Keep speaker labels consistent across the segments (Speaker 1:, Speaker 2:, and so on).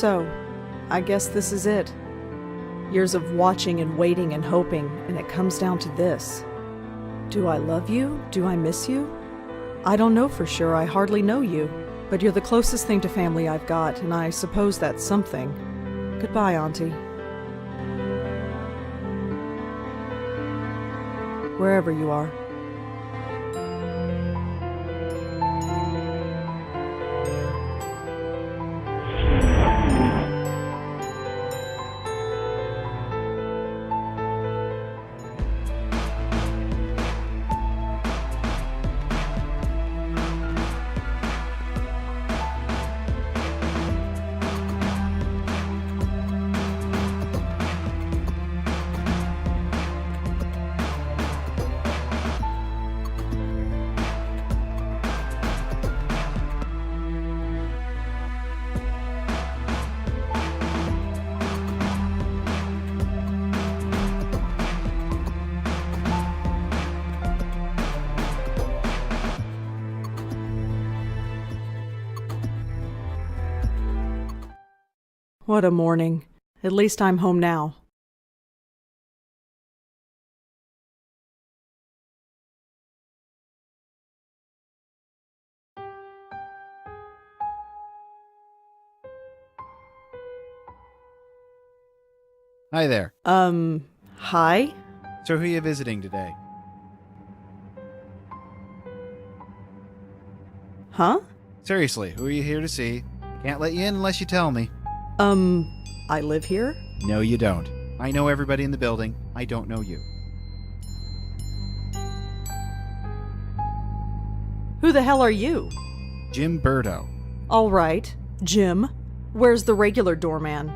Speaker 1: So, I guess this is it. Years of watching and waiting and hoping, and it comes down to this. Do I love you? Do I miss you? I don't know for sure, I hardly know you. But you're the closest thing to family I've got, and I suppose that's something. Goodbye, Auntie. Wherever you are. What a morning. At least I'm home now.
Speaker 2: Hi there.
Speaker 1: Hi?
Speaker 2: So who are you visiting today?
Speaker 1: Huh?
Speaker 2: Seriously, who are you here to see? I can't let you in unless you tell me.
Speaker 1: I live here?
Speaker 2: No, you don't. I know everybody in the building. I don't know you.
Speaker 1: Who the hell are you?
Speaker 2: Jim Burdo.
Speaker 1: All right. Jim. Where's the regular doorman?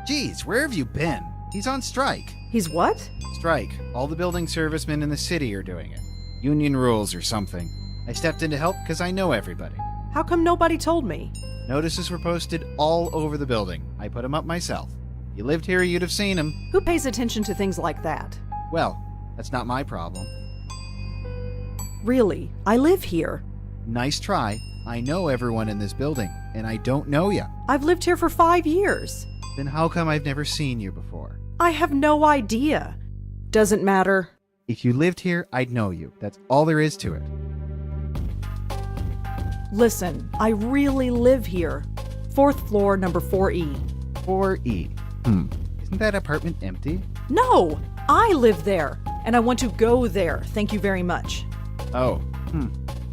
Speaker 2: Geez, where have you been? He's on strike.
Speaker 1: He's what?
Speaker 2: Strike. All the building servicemen in the city are doing it. Union rules or something. I stepped in to help because I know everybody.
Speaker 1: How come nobody told me?
Speaker 2: Notices were posted all over the building. I put them up myself. If you lived here, you'd have seen them.
Speaker 1: Who pays attention to things like that?
Speaker 2: Well, that's not my problem.
Speaker 1: Really, I live here.
Speaker 2: Nice try. I know everyone in this building, and I don't know you.
Speaker 1: I've lived here for 5 years.
Speaker 2: Then how come I've never seen you before?
Speaker 1: I have no idea. Doesn't matter.
Speaker 2: If you lived here, I'd know you. That's all there is to it.
Speaker 1: Listen, I really live here. 4th floor, number 4E.
Speaker 2: 4E. Isn't that apartment empty?
Speaker 1: No! I live there, and I want to go there. Thank you very much.
Speaker 2: Oh,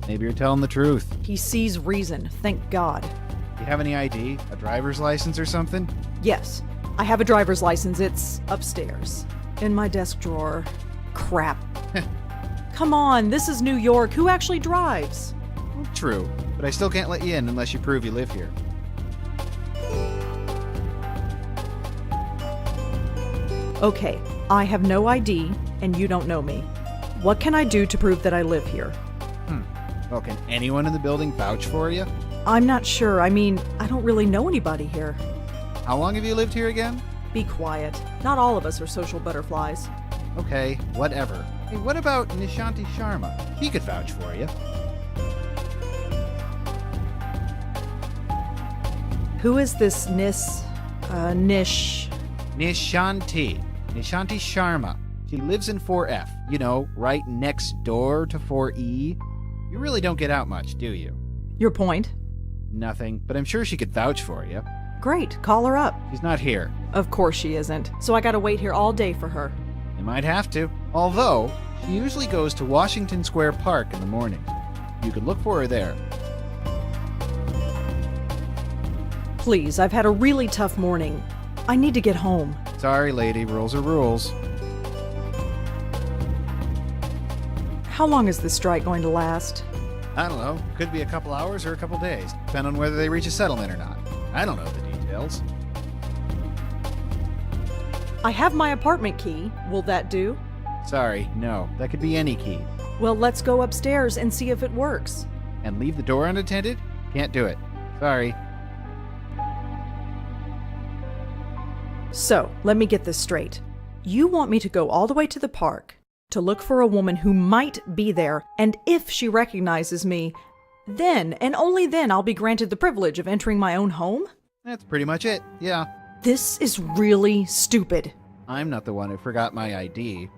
Speaker 2: maybe you're telling the truth.
Speaker 1: He sees reason, thank God.
Speaker 2: Do you have any ID? A driver's license or something?
Speaker 1: Yes, I have a driver's license. It's upstairs. In my desk drawer. Crap. Come on, this is New York. Who actually drives?
Speaker 2: True, but I still can't let you in unless you prove you live here.
Speaker 1: Okay, I have no ID, and you don't know me. What can I do to prove that I live here?
Speaker 2: Well, can anyone in the building vouch for you?
Speaker 1: I'm not sure. I mean, I don't really know anybody here.
Speaker 2: How long have you lived here again?
Speaker 1: Be quiet. Not all of us are social butterflies.
Speaker 2: Okay, whatever. Hey, what about Nishanti Sharma? He could vouch for you.
Speaker 1: Who is this Nish?
Speaker 2: Nishanti Sharma. She lives in 4F. You know, right next door to 4E. You really don't get out much, do you?
Speaker 1: Your point?
Speaker 2: Nothing, but I'm sure she could vouch for you.
Speaker 1: Great, call her up.
Speaker 2: She's not here.
Speaker 1: Of course she isn't. So I gotta wait here all day for her.
Speaker 2: You might have to. Although, she usually goes to Washington Square Park in the mornings. You could look for her there.
Speaker 1: Please, I've had a really tough morning. I need to get home.
Speaker 2: Sorry, lady, rules are rules.
Speaker 1: How long is this strike going to last?
Speaker 2: I don't know. Could be a couple hours or a couple days, depending on whether they reach a settlement or not. I don't know the details.
Speaker 1: I have my apartment key. Will that do?
Speaker 2: Sorry, no. That could be any key.
Speaker 1: Well, let's go upstairs and see if it works.
Speaker 2: And leave the door unattended? Can't do it. Sorry.
Speaker 1: So, let me get this straight. You want me to go all the way to the park to look for a woman who might be there, and if she recognizes me, then and only then I'll be granted the privilege of entering my own home?
Speaker 2: That's pretty much it, yeah.
Speaker 1: This is really stupid.
Speaker 2: I'm not the one who forgot my ID.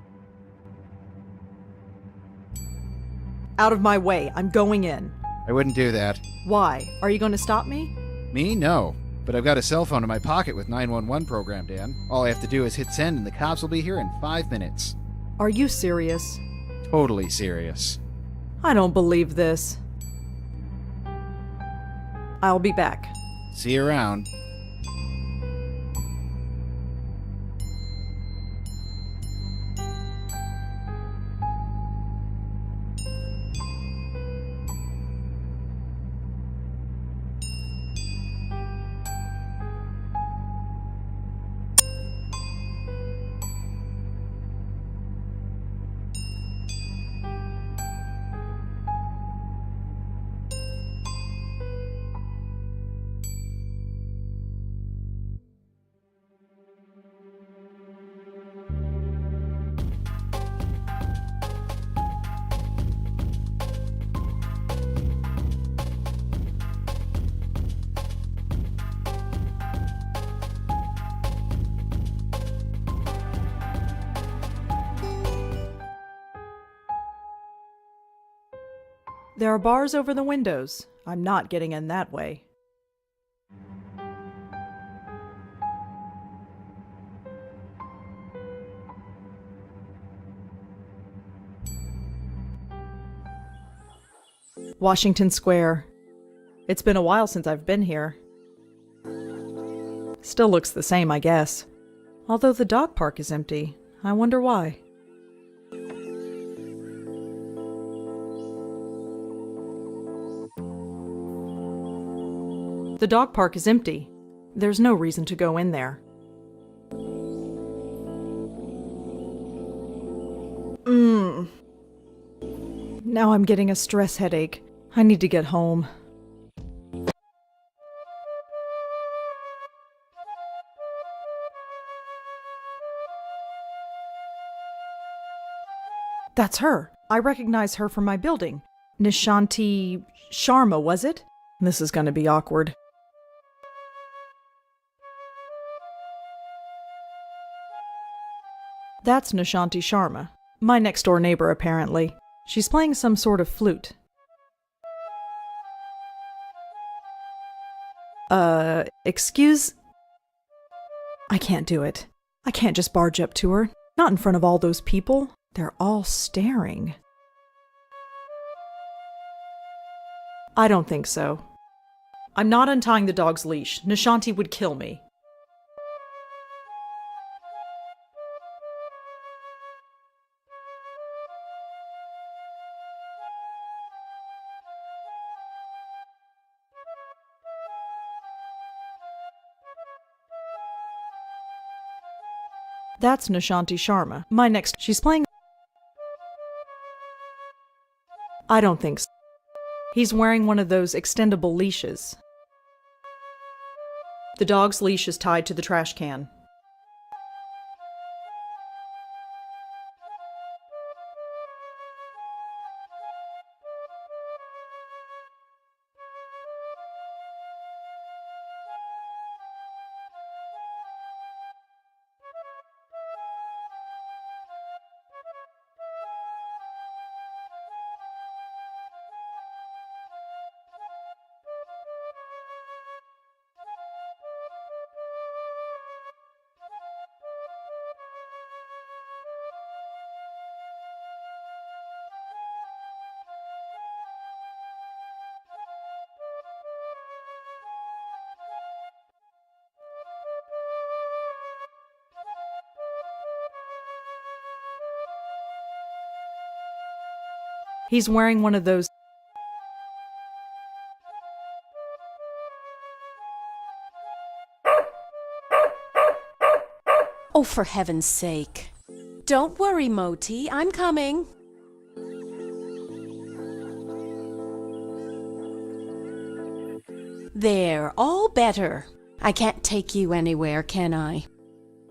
Speaker 1: Out of my way, I'm going in.
Speaker 2: I wouldn't do that.
Speaker 1: Why? Are you going to stop me?
Speaker 2: Me? No. But I've got a cell phone in my pocket with 911 programmed in. All I have to do is hit send and the cops will be here in 5 minutes.
Speaker 1: Are you serious?
Speaker 2: Totally serious.
Speaker 1: I don't believe this. I'll be back.
Speaker 2: See you around.
Speaker 1: There are bars over the windows. I'm not getting in that way. Washington Square. It's been a while since I've been here. Still looks the same, I guess. Although the dog park is empty. I wonder why. The dog park is empty. There's no reason to go in there. Now I'm getting a stress headache. I need to get home. That's her. I recognize her from my building. Nishanti Sharma, was it? This is going to be awkward. That's Nishanti Sharma, my next-door neighbor, apparently. She's playing some sort of flute. Excuse? I can't do it. I can't just barge up to her. Not in front of all those people. They're all staring. I don't think so. I'm not untying the dog's leash. Nishanti would kill me. That's Nishanti Sharma, my next. She's playing. I don't think so. He's wearing one of those extendable leashes. The dog's leash is tied to the trash can. He's wearing one of those.
Speaker 3: Oh, for heaven's sake. Don't worry, Moti. I'm coming. There, all better. I can't take you anywhere, can I?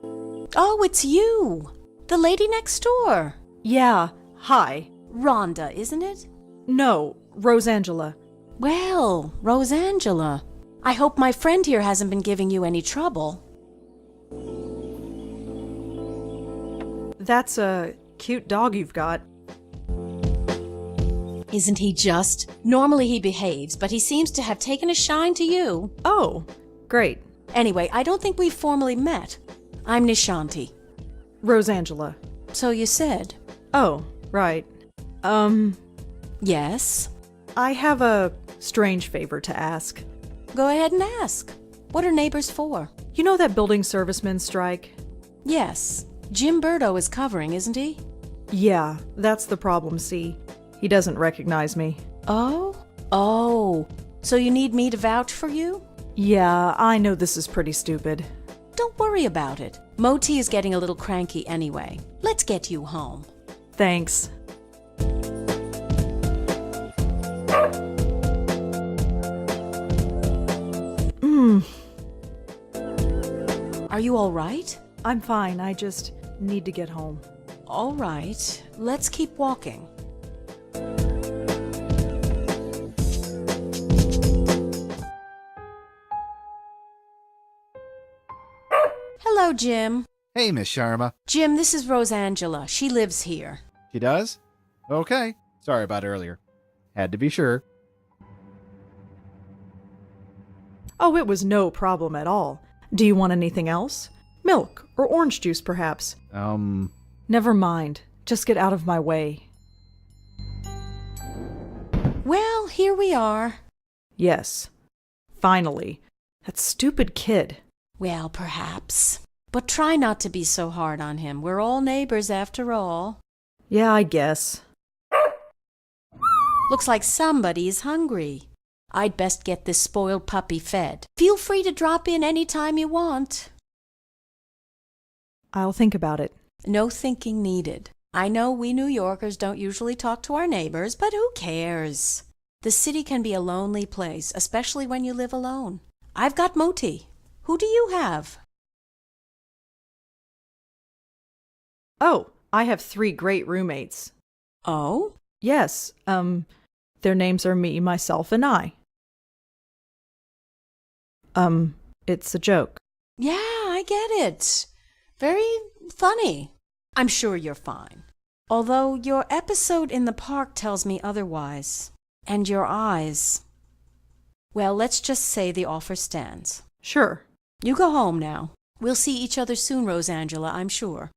Speaker 3: Oh, it's you. The lady next door.
Speaker 1: Yeah, hi.
Speaker 3: Rhonda, isn't it?
Speaker 1: No, Rosangela.
Speaker 3: Well, Rosangela. I hope my friend here hasn't been giving you any trouble.
Speaker 1: That's a cute dog you've got.
Speaker 3: Isn't he just? Normally he behaves, but he seems to have taken a shine to you.
Speaker 1: Oh, great.
Speaker 3: Anyway, I don't think we've formally met. I'm Nishanti.
Speaker 1: Rosangela.
Speaker 3: So you said.
Speaker 1: Oh, right.
Speaker 3: Yes?
Speaker 1: I have a strange favor to ask.
Speaker 3: Go ahead and ask. What are neighbors for?
Speaker 1: You know that building servicemen strike?
Speaker 3: Yes. Jim Burdo is covering, isn't he?
Speaker 1: Yeah, that's the problem, see. He doesn't recognize me.
Speaker 3: Oh? Oh. So you need me to vouch for you?
Speaker 1: Yeah, I know this is pretty stupid.
Speaker 3: Don't worry about it. Moti is getting a little cranky anyway. Let's get you home.
Speaker 1: Thanks.
Speaker 3: Are you all right?
Speaker 1: I'm fine, I just need to get home.
Speaker 3: All right. Let's keep walking. Hello, Jim.
Speaker 2: Hey, Miss Sharma.
Speaker 3: Jim, this is Rosangela. She lives here.
Speaker 2: She does? Okay. Sorry about earlier. Had to be sure.
Speaker 1: Oh, it was no problem at all. Do you want anything else? Milk or orange juice, perhaps? Never mind. Just get out of my way.
Speaker 3: Well, here we are.
Speaker 1: Yes. Finally. That stupid kid.
Speaker 3: Well, perhaps. But try not to be so hard on him. We're all neighbors after all.
Speaker 1: Yeah, I guess.
Speaker 3: Looks like somebody is hungry. I'd best get this spoiled puppy fed. Feel free to drop in any time you want.
Speaker 1: I'll think about it.
Speaker 3: No thinking needed. I know we New Yorkers don't usually talk to our neighbors, but who cares? The city can be a lonely place, especially when you live alone. I've got Moti. Who do you have?
Speaker 1: Oh, I have 3 great roommates.
Speaker 3: Oh?
Speaker 1: Yes, their names are me, myself, and I. It's a joke.
Speaker 3: Yeah, I get it. Very funny. I'm sure you're fine. Although your episode in the park tells me otherwise. And your eyes. Well, let's just say the offer stands.
Speaker 1: Sure.
Speaker 3: You go home now. We'll see each other soon, Rosangela, I'm sure.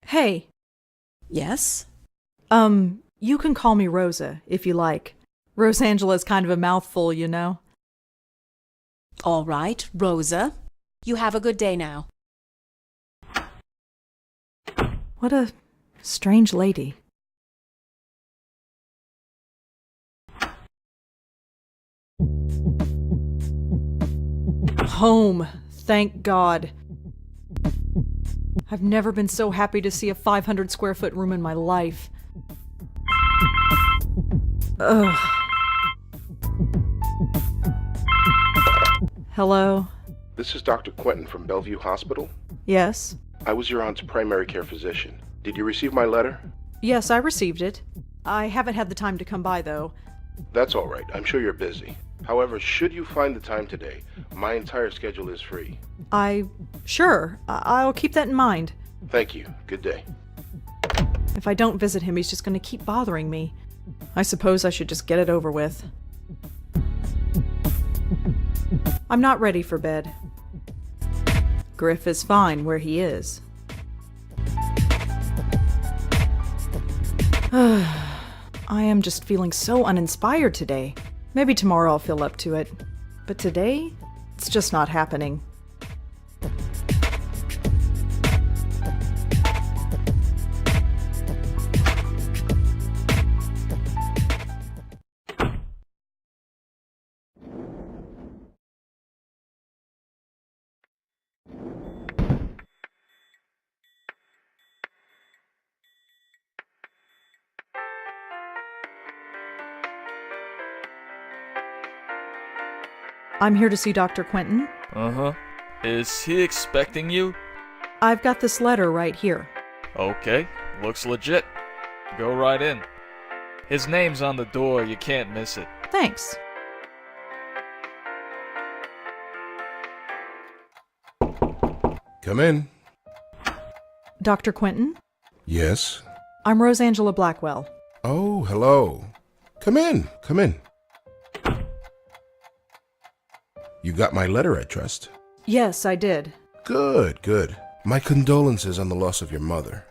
Speaker 1: Hey.
Speaker 3: Yes?
Speaker 1: You can call me Rosa, if you like. Rosangela's kind of a mouthful, you know.
Speaker 3: All right, Rosa. You have a good day now.
Speaker 1: What a strange lady. Home, thank God. I've never been so happy to see a 500 square foot room in my life. Ugh. Hello?
Speaker 4: This is Dr. Quentin from Bellevue Hospital.
Speaker 1: Yes?
Speaker 4: I was your aunt's primary care physician. Did you receive my letter?
Speaker 1: Yes, I received it. I haven't had the time to come by, though.
Speaker 4: That's all right. I'm sure you're busy. However, should you find the time today, my entire schedule is free.
Speaker 1: Sure. I'll keep that in mind.
Speaker 4: Thank you. Good day.
Speaker 1: If I don't visit him, he's just going to keep bothering me. I suppose I should just get it over with. I'm not ready for bed. Griff is fine where he is. I am just feeling so uninspired today. Maybe tomorrow I'll feel up to it. But today, it's just not happening. I'm here to see Dr. Quentin.
Speaker 5: Uh-huh. Is he expecting you?
Speaker 1: I've got this letter right here.
Speaker 5: Okay, looks legit. Go right in. His name's on the door, you can't miss it.
Speaker 1: Thanks.
Speaker 4: Come in.
Speaker 1: Dr. Quentin?
Speaker 4: Yes?
Speaker 1: I'm Rosangela Blackwell.
Speaker 4: Oh, hello. Come in. Come in. You got my letter, I trust.
Speaker 1: Yes, I did.
Speaker 4: Good, good. My condolences on the loss of your mother.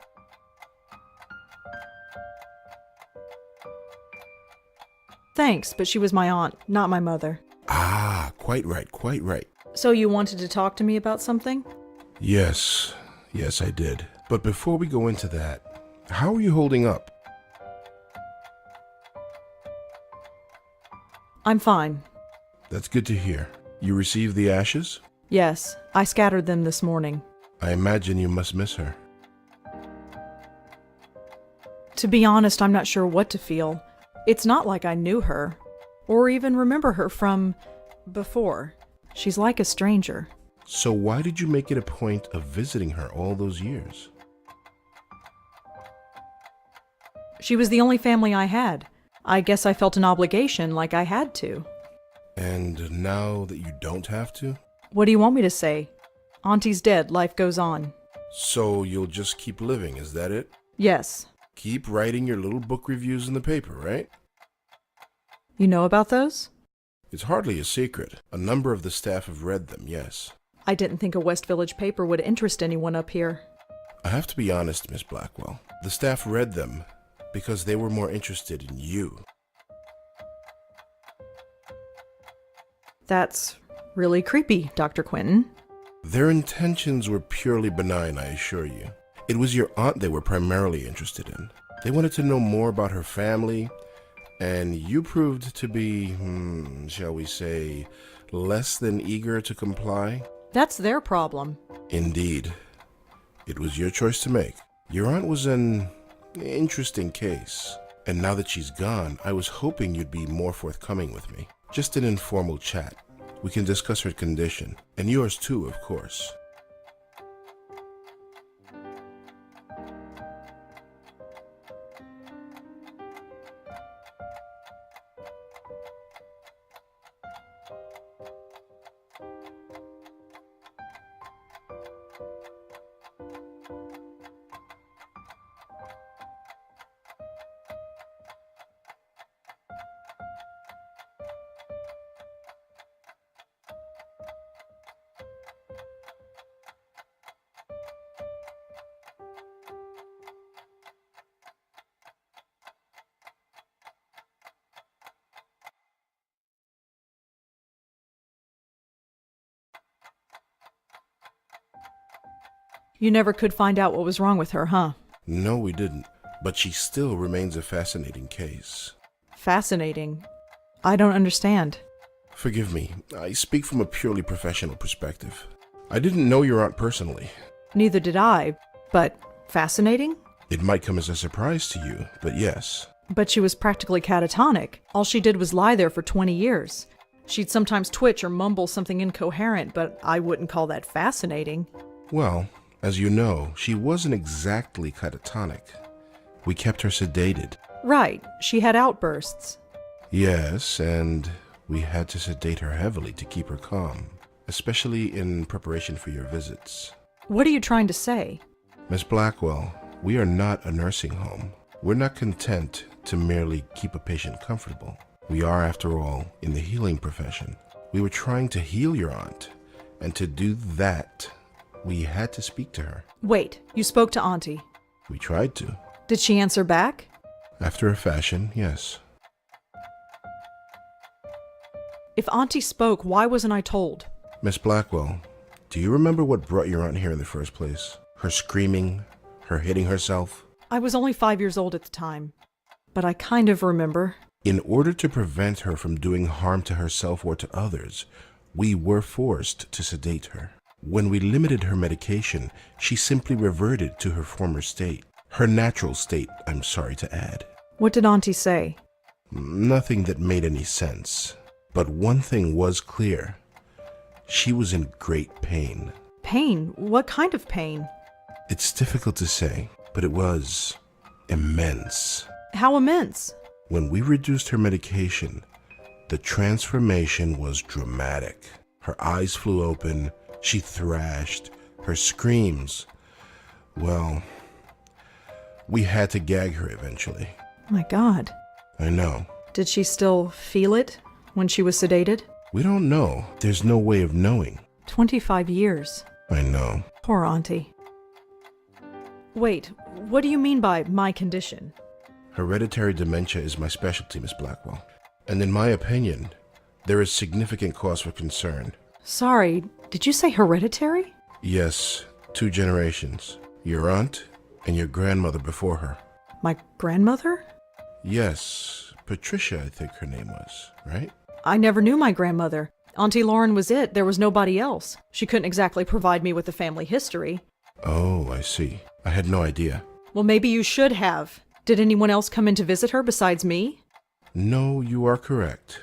Speaker 1: Thanks, but she was my aunt, not my mother.
Speaker 4: Ah, quite right, quite right.
Speaker 1: So you wanted to talk to me about something?
Speaker 4: Yes, yes, I did. But before we go into that, how are you holding up?
Speaker 1: I'm fine.
Speaker 4: That's good to hear. You received the ashes?
Speaker 1: Yes, I scattered them this morning.
Speaker 4: I imagine you must miss her.
Speaker 1: To be honest, I'm not sure what to feel. It's not like I knew her, or even remember her from before. She's like a stranger.
Speaker 4: So why did you make it a point of visiting her all those years?
Speaker 1: She was the only family I had. I guess I felt an obligation, like I had to.
Speaker 4: And now that you don't have to?
Speaker 1: What do you want me to say? Auntie's dead, life goes on.
Speaker 4: So you'll just keep living, is that it?
Speaker 1: Yes.
Speaker 4: Keep writing your little book reviews in the paper, right?
Speaker 1: You know about those?
Speaker 4: It's hardly a secret. A number of the staff have read them, yes.
Speaker 1: I didn't think a West Village paper would interest anyone up here.
Speaker 4: I have to be honest, Miss Blackwell. The staff read them because they were more interested in you.
Speaker 1: That's really creepy, Dr. Quentin.
Speaker 4: Their intentions were purely benign, I assure you. It was your aunt they were primarily interested in. They wanted to know more about her family, and you proved to be, shall we say, less than eager to comply?
Speaker 1: That's their problem.
Speaker 4: Indeed. It was your choice to make. Your aunt was an interesting case, and now that she's gone, I was hoping you'd be more forthcoming with me. Just an informal chat. We can discuss her condition, and yours too, of course.
Speaker 1: You never could find out what was wrong with her, huh?
Speaker 4: No, we didn't. But she still remains a fascinating case.
Speaker 1: Fascinating. I don't understand.
Speaker 4: Forgive me, I speak from a purely professional perspective. I didn't know your aunt personally.
Speaker 1: Neither did I, but fascinating?
Speaker 4: It might come as a surprise to you, but yes.
Speaker 1: But she was practically catatonic. All she did was lie there for 20 years. She'd sometimes twitch or mumble something incoherent, but I wouldn't call that fascinating.
Speaker 4: Well, as you know, she wasn't exactly catatonic. We kept her sedated.
Speaker 1: Right, she had outbursts.
Speaker 4: Yes, and we had to sedate her heavily to keep her calm, especially in preparation for your visits.
Speaker 1: What are you trying to say?
Speaker 4: Miss Blackwell, we are not a nursing home. We're not content to merely keep a patient comfortable. We are, after all, in the healing profession. We were trying to heal your aunt, and to do that, we had to speak to her.
Speaker 1: Wait, you spoke to Auntie.
Speaker 4: We tried to.
Speaker 1: Did she answer back?
Speaker 4: After a fashion, yes.
Speaker 1: If Auntie spoke, why wasn't I told?
Speaker 4: Miss Blackwell, do you remember what brought your aunt here in the first place? Her screaming, her hitting herself?
Speaker 1: I was only 5 years old at the time, but I kind of remember.
Speaker 4: In order to prevent her from doing harm to herself or to others, we were forced to sedate her. When we limited her medication, she simply reverted to her former state. Her natural state, I'm sorry to add.
Speaker 1: What did Auntie say?
Speaker 4: Nothing that made any sense. But one thing was clear. She was in great pain.
Speaker 1: Pain? What kind of pain?
Speaker 4: It's difficult to say, but it was immense.
Speaker 1: How immense?
Speaker 4: When we reduced her medication, the transformation was dramatic. Her eyes flew open, she thrashed, her screams. Well, we had to gag her eventually.
Speaker 1: My God.
Speaker 4: I know.
Speaker 1: Did she still feel it when she was sedated?
Speaker 4: We don't know. There's no way of knowing.
Speaker 1: 25 years.
Speaker 4: I know.
Speaker 1: Poor Auntie. Wait, what do you mean by my condition?
Speaker 4: Hereditary dementia is my specialty, Miss Blackwell. And in my opinion, there is significant cause for concern.
Speaker 1: Sorry, did you say hereditary?
Speaker 4: Yes, 2 generations. Your aunt and your grandmother before her.
Speaker 1: My grandmother?
Speaker 4: Yes, Patricia, I think her name was, right?
Speaker 1: I never knew my grandmother. Auntie Lauren was it. There was nobody else. She couldn't exactly provide me with a family history.
Speaker 4: Oh, I see. I had no idea.
Speaker 1: Well, maybe you should have. Did anyone else come in to visit her besides me?
Speaker 4: No, you are correct.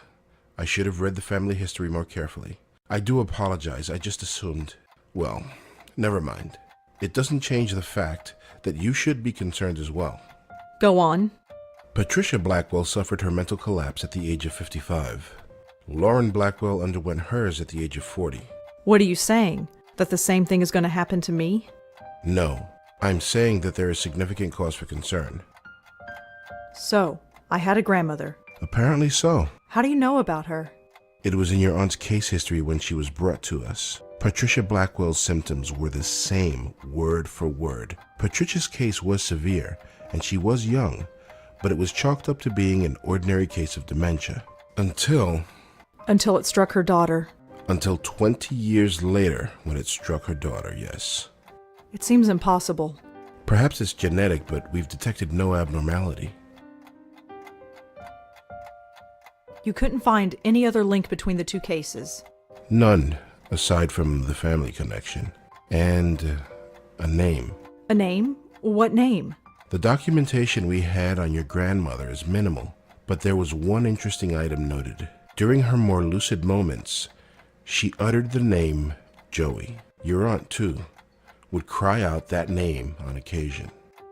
Speaker 4: I should have read the family history more carefully. I do apologize. I just assumed. Well, never mind. It doesn't change the fact that you should be concerned as well.
Speaker 1: Go on.
Speaker 4: Patricia Blackwell suffered her mental collapse at the age of 55. Lauren Blackwell underwent hers at the age of 40.
Speaker 1: What are you saying? That the same thing is going to happen to me?
Speaker 4: No, I'm saying that there is significant cause for concern.
Speaker 1: So, I had a grandmother.
Speaker 4: Apparently so.
Speaker 1: How do you know about her?
Speaker 4: It was in your aunt's case history when she was brought to us. Patricia Blackwell's symptoms were the same, word for word. Patricia's case was severe, and she was young, but it was chalked up to being an ordinary case of dementia. Until
Speaker 1: Until it struck her daughter.
Speaker 4: Until 20 years later, when it struck her daughter, yes.
Speaker 1: It seems impossible.
Speaker 4: Perhaps it's genetic, but we've detected no abnormality.
Speaker 1: You couldn't find any other link between the 2 cases.
Speaker 4: None, aside from the family connection. And a name.
Speaker 1: A name? What name?
Speaker 4: The documentation we had on your grandmother is minimal, but there was one interesting item noted. During her more lucid moments, she uttered the name Joey. Your aunt, too, would cry out that name on occasion.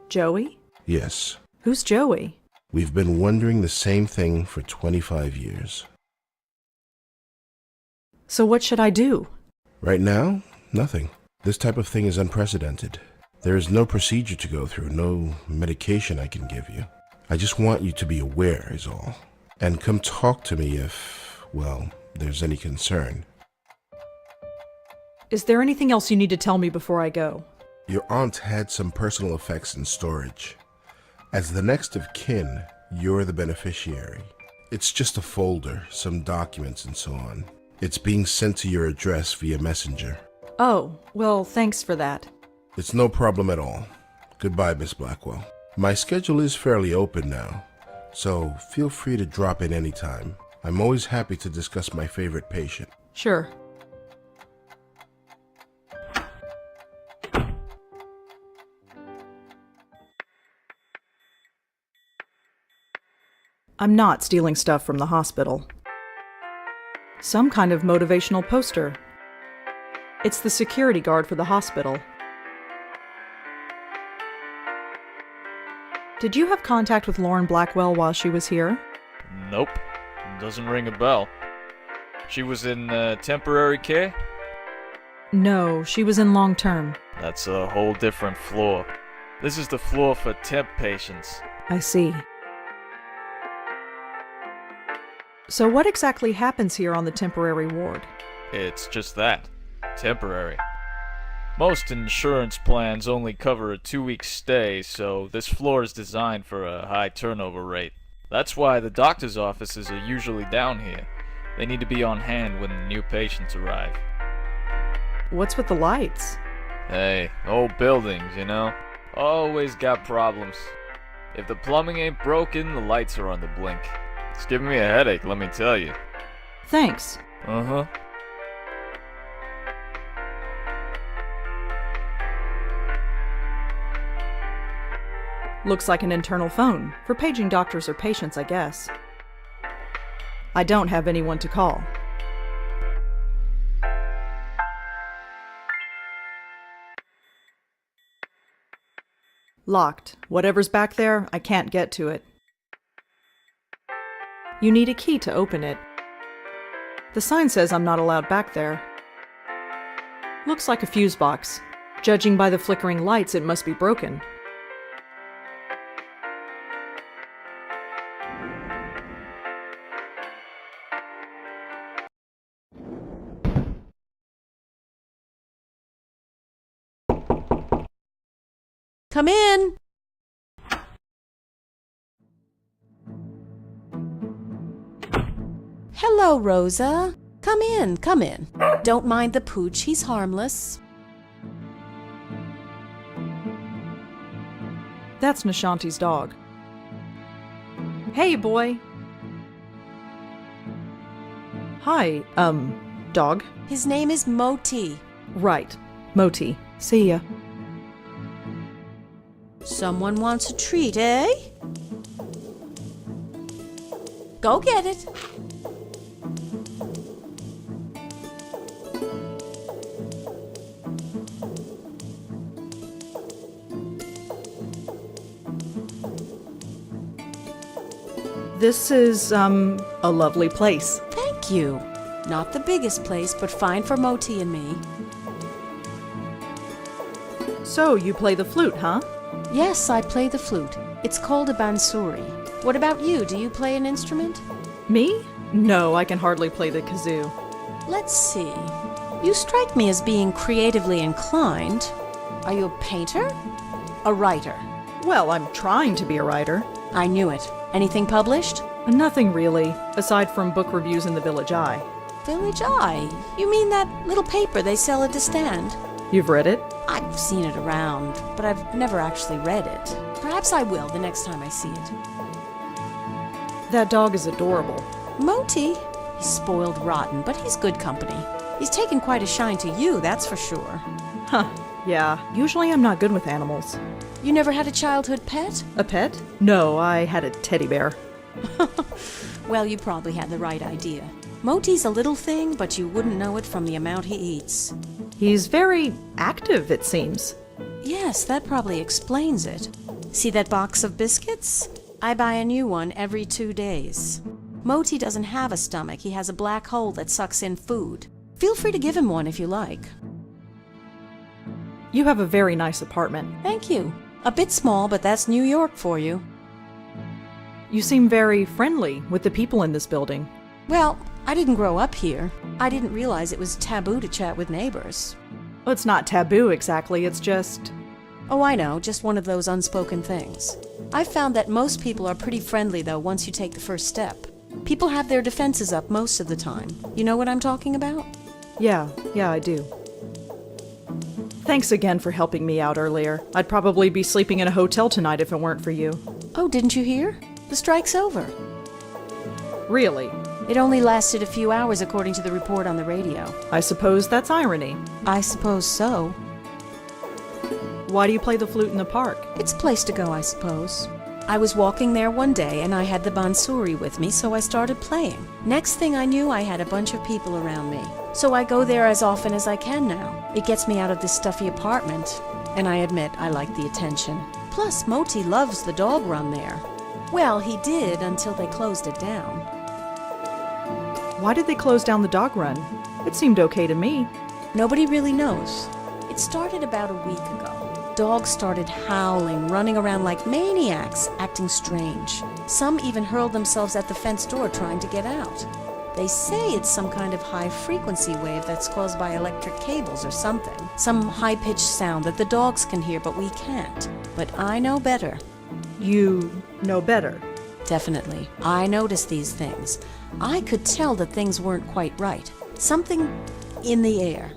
Speaker 1: Joey?
Speaker 4: Yes.
Speaker 1: Who's Joey?
Speaker 4: We've been wondering the same thing for 25 years.
Speaker 1: So what should I do?
Speaker 4: Right now, nothing. This type of thing is unprecedented. There is no procedure to go through, no medication I can give you. I just want you to be aware, is all. And come talk to me if, well, there's any concern.
Speaker 1: Is there anything else you need to tell me before I go?
Speaker 4: Your aunt had some personal effects in storage. As the next of kin, you're the beneficiary. It's just a folder, some documents and so on. It's being sent to your address via messenger.
Speaker 1: Oh, well, thanks for that.
Speaker 4: It's no problem at all. Goodbye, Miss Blackwell. My schedule is fairly open now, so feel free to drop in anytime. I'm always happy to discuss my favorite patient.
Speaker 1: Sure. I'm not stealing stuff from the hospital. Some kind of motivational poster. It's the security guard for the hospital. Did you have contact with Lauren Blackwell while she was here?
Speaker 5: Nope. Doesn't ring a bell. She was in temporary care?
Speaker 1: No, she was in long-term.
Speaker 5: That's a whole different floor. This is the floor for temp patients.
Speaker 1: I see. So what exactly happens here on the temporary ward?
Speaker 5: It's just that. Temporary. Most insurance plans only cover a 2-week stay, so this floor is designed for a high turnover rate. That's why the doctor's offices are usually down here. They need to be on hand when new patients arrive.
Speaker 1: What's with the lights?
Speaker 5: Hey, old buildings, you know? Always got problems. If the plumbing ain't broken, the lights are on the blink. It's giving me a headache, let me tell you.
Speaker 1: Thanks.
Speaker 5: Uh-huh.
Speaker 1: Looks like an internal phone, for paging doctors or patients, I guess. I don't have anyone to call. Locked. Whatever's back there, I can't get to it. You need a key to open it. The sign says I'm not allowed back there. Looks like a fuse box. Judging by the flickering lights, it must be broken.
Speaker 3: Come in. Hello, Rosa. Come in, come in. Don't mind the pooch, he's harmless.
Speaker 1: That's Nishanti's dog. Hey, boy. Hi, dog.
Speaker 3: His name is Moti.
Speaker 1: Right. Moti. See ya.
Speaker 3: Someone wants a treat, eh? Go get it.
Speaker 1: This is, a lovely place.
Speaker 3: Thank you. Not the biggest place, but fine for Moti and me.
Speaker 1: So, you play the flute, huh?
Speaker 3: Yes, I play the flute. It's called a bansuri. What about you? Do you play an instrument?
Speaker 1: Me? No, I can hardly play the kazoo.
Speaker 3: Let's see. You strike me as being creatively inclined. Are you a painter? A writer?
Speaker 1: Well, I'm trying to be a writer.
Speaker 3: I knew it. Anything published?
Speaker 1: Nothing really, aside from book reviews in the Village Eye.
Speaker 3: Village Eye? You mean that little paper they sell at the stand?
Speaker 1: You've read it?
Speaker 3: I've seen it around, but I've never actually read it. Perhaps I will the next time I see it.
Speaker 1: That dog is adorable.
Speaker 3: Moti? He's spoiled rotten, but he's good company. He's taken quite a shine to you, that's for sure.
Speaker 1: Huh, yeah. Usually I'm not good with animals.
Speaker 3: You never had a childhood pet?
Speaker 1: A pet? No, I had a teddy bear.
Speaker 3: Well, you probably had the right idea. Moti's a little thing, but you wouldn't know it from the amount he eats.
Speaker 1: He's very active, it seems.
Speaker 3: Yes, that probably explains it. See that box of biscuits? I buy a new one every 2 days. Moti doesn't have a stomach. He has a black hole that sucks in food. Feel free to give him one if you like.
Speaker 1: You have a very nice apartment.
Speaker 3: Thank you. A bit small, but that's New York for you.
Speaker 1: You seem very friendly with the people in this building.
Speaker 3: Well, I didn't grow up here. I didn't realize it was taboo to chat with neighbors.
Speaker 1: Well, it's not taboo exactly, it's just...
Speaker 3: Oh, I know, just one of those unspoken things. I've found that most people are pretty friendly, though, once you take the first step. People have their defenses up most of the time. You know what I'm talking about?
Speaker 1: Yeah, I do. Thanks again for helping me out earlier. I'd probably be sleeping in a hotel tonight if it weren't for you.
Speaker 3: Oh, didn't you hear? The strike's over.
Speaker 1: Really?
Speaker 3: It only lasted a few hours according to the report on the radio.
Speaker 1: I suppose that's irony.
Speaker 3: I suppose so.
Speaker 1: Why do you play the flute in the park?
Speaker 3: It's a place to go, I suppose. I was walking there one day and I had the bansuri with me, so I started playing. Next thing I knew, I had a bunch of people around me. So I go there as often as I can now. It gets me out of this stuffy apartment. And I admit, I like the attention. Plus, Moti loves the dog run there. Well, he did until they closed it down.
Speaker 1: Why did they close down the dog run? It seemed okay to me.
Speaker 3: Nobody really knows. It started about a week ago. Dogs started howling, running around like maniacs, acting strange. Some even hurled themselves at the fence door trying to get out. They say it's some kind of high-frequency wave that's caused by electric cables or something. Some high-pitched sound that the dogs can hear, but we can't. But I know better.
Speaker 1: You know better.
Speaker 3: Definitely. I noticed these things. I could tell that things weren't quite right. Something in the air.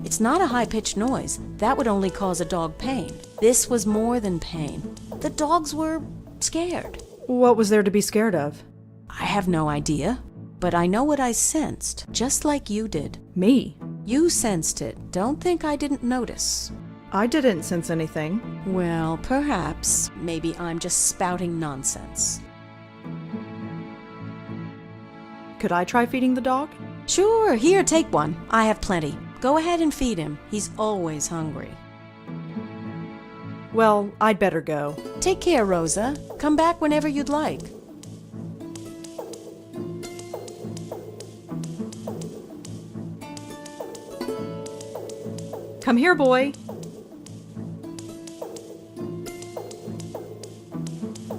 Speaker 3: It's not a high-pitched noise. That would only cause a dog pain. This was more than pain. The dogs were scared.
Speaker 1: What was there to be scared of?
Speaker 3: I have no idea. But I know what I sensed, just like you did.
Speaker 1: Me?
Speaker 3: You sensed it. Don't think I didn't notice.
Speaker 1: I didn't sense anything.
Speaker 3: Well, perhaps. Maybe I'm just spouting nonsense.
Speaker 1: Could I try feeding the dog?
Speaker 3: Sure, here, take one. I have plenty. Go ahead and feed him. He's always hungry.
Speaker 1: Well, I'd better go.
Speaker 3: Take care, Rosa. Come back whenever you'd like.
Speaker 1: Come here, boy.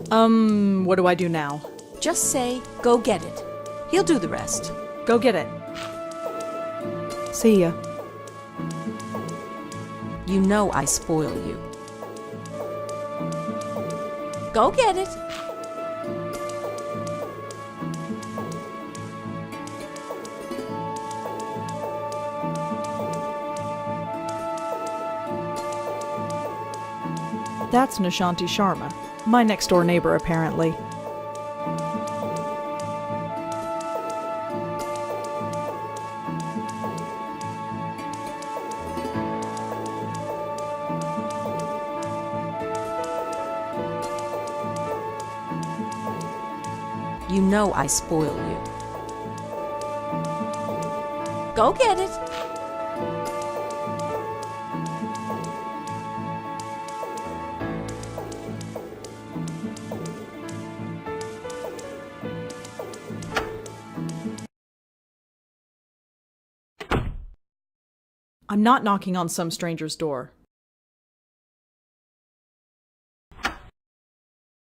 Speaker 1: What do I do now?
Speaker 3: Just say, go get it. He'll do the rest.
Speaker 1: Go get it. See ya.
Speaker 3: You know I spoil you. Go get it.
Speaker 1: That's Nishanti Sharma, my next-door neighbor, apparently.
Speaker 3: You know I spoil you. Go get it.
Speaker 1: I'm not knocking on some stranger's door.